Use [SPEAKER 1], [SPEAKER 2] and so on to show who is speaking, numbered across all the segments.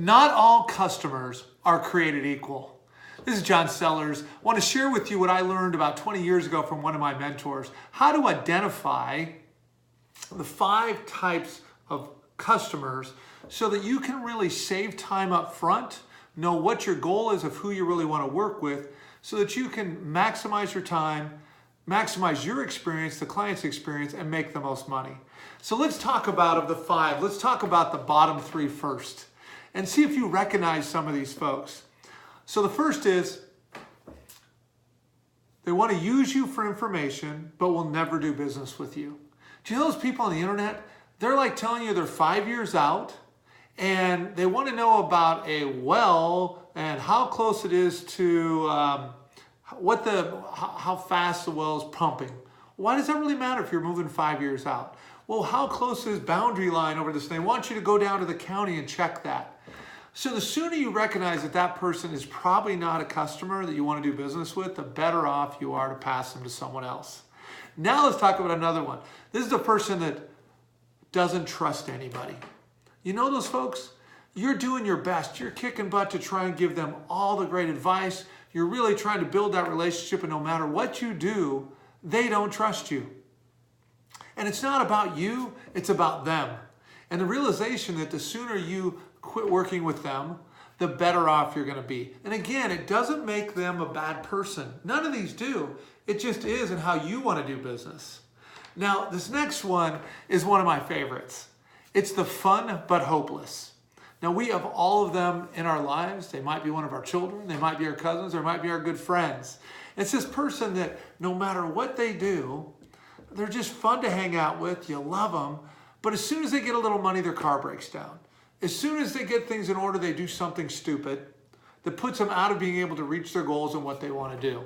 [SPEAKER 1] Not all customers are created equal. This is John Sellers. I want to share with you what I learned about 20 years ago from one of my mentors. How to identify the 5 types of customers so that you can really save time up front, know what your goal is of who you really want to work with, so that you can maximize your time, maximize your experience, the client's experience, and make the most money. So let's talk about of the 5. Let's talk about the bottom 3 first and see if you recognize some of these folks. So the first is they want to use you for information, but will never do business with you. Do you know those people on the internet? They're like telling you they're 5 years out and they want to know about a well and how close it is to how fast the well is pumping. Why does that really matter if you're moving 5 years out? Well, how close is boundary line over this thing? They want you to go down to the county and check that. So the sooner you recognize that that person is probably not a customer that you want to do business with, the better off you are to pass them to someone else. Now let's talk about another one. This is a person that doesn't trust anybody. You know those folks? You're doing your best. You're kicking butt to try and give them all the great advice. You're really trying to build that relationship, and no matter what you do, they don't trust you. And it's not about you, it's about them. And the realization that the sooner you quit working with them, the better off you're going to be. And again, it doesn't make them a bad person. None of these do. It just is in how you want to do business. Now, this next one is one of my favorites. It's the fun but hopeless. Now, we have all of them in our lives. They might be one of our children. They might be our cousins. Or it might be our good friends. It's this person that no matter what they do, they're just fun to hang out with. You love them. But as soon as they get a little money, their car breaks down. As soon as they get things in order, they do something stupid that puts them out of being able to reach their goals and what they want to do.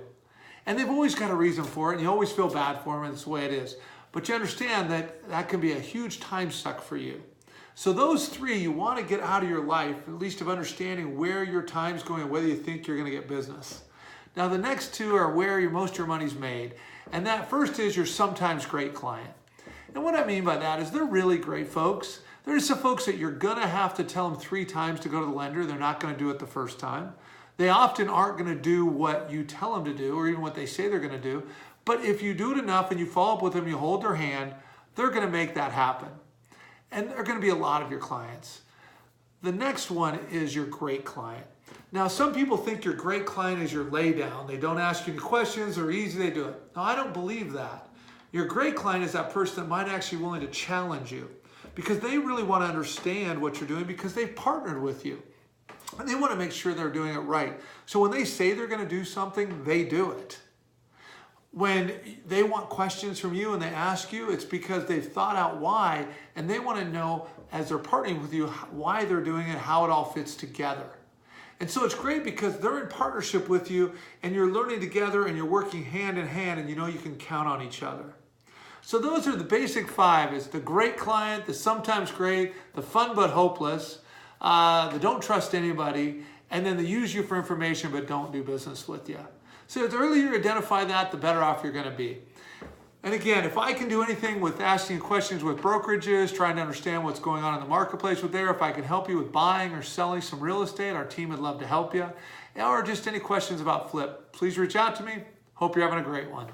[SPEAKER 1] And they've always got a reason for it, and you always feel bad for them, and it's the way it is. But you understand that that can be a huge time suck for you. So those 3 you want to get out of your life, at least of understanding where your time's going and whether you think you're going to get business. Now the next 2 are where most of your money's made. And that first is your sometimes great client. And what I mean by that is they're really great folks. They're just the folks that you're going to have to tell them 3 times to go to the lender. They're not going to do it the first time. They often aren't going to do what you tell them to do or even what they say they're going to do. But if you do it enough and you follow up with them, you hold their hand, they're going to make that happen. And they're going to be a lot of your clients. The next one is your great client. Now, some people think your great client is your lay down. They don't ask you any questions, they're easy, they do it. No, I don't believe that. Your great client is that person that might actually be willing to challenge you because they really want to understand what you're doing because they've partnered with you. And they want to make sure they're doing it right. So when they say they're going to do something, they do it. When they want questions from you and they ask you, it's because they've thought out why, and they want to know, as they're partnering with you, why they're doing it, how it all fits together. And so it's great because they're in partnership with you, and you're learning together, and you're working hand in hand, and you know you can count on each other. So those are the basic 5. It's the great client, the sometimes great, the fun but hopeless, the don't trust anybody, and then the use you for information but don't do business with you. So the earlier you identify that, the better off you're going to be. And again, if I can do anything with asking questions with brokerages, trying to understand what's going on in the marketplace with there, if I can help you with buying or selling some real estate, our team would love to help you. Or just any questions about flip, please reach out to me. Hope you're having a great one.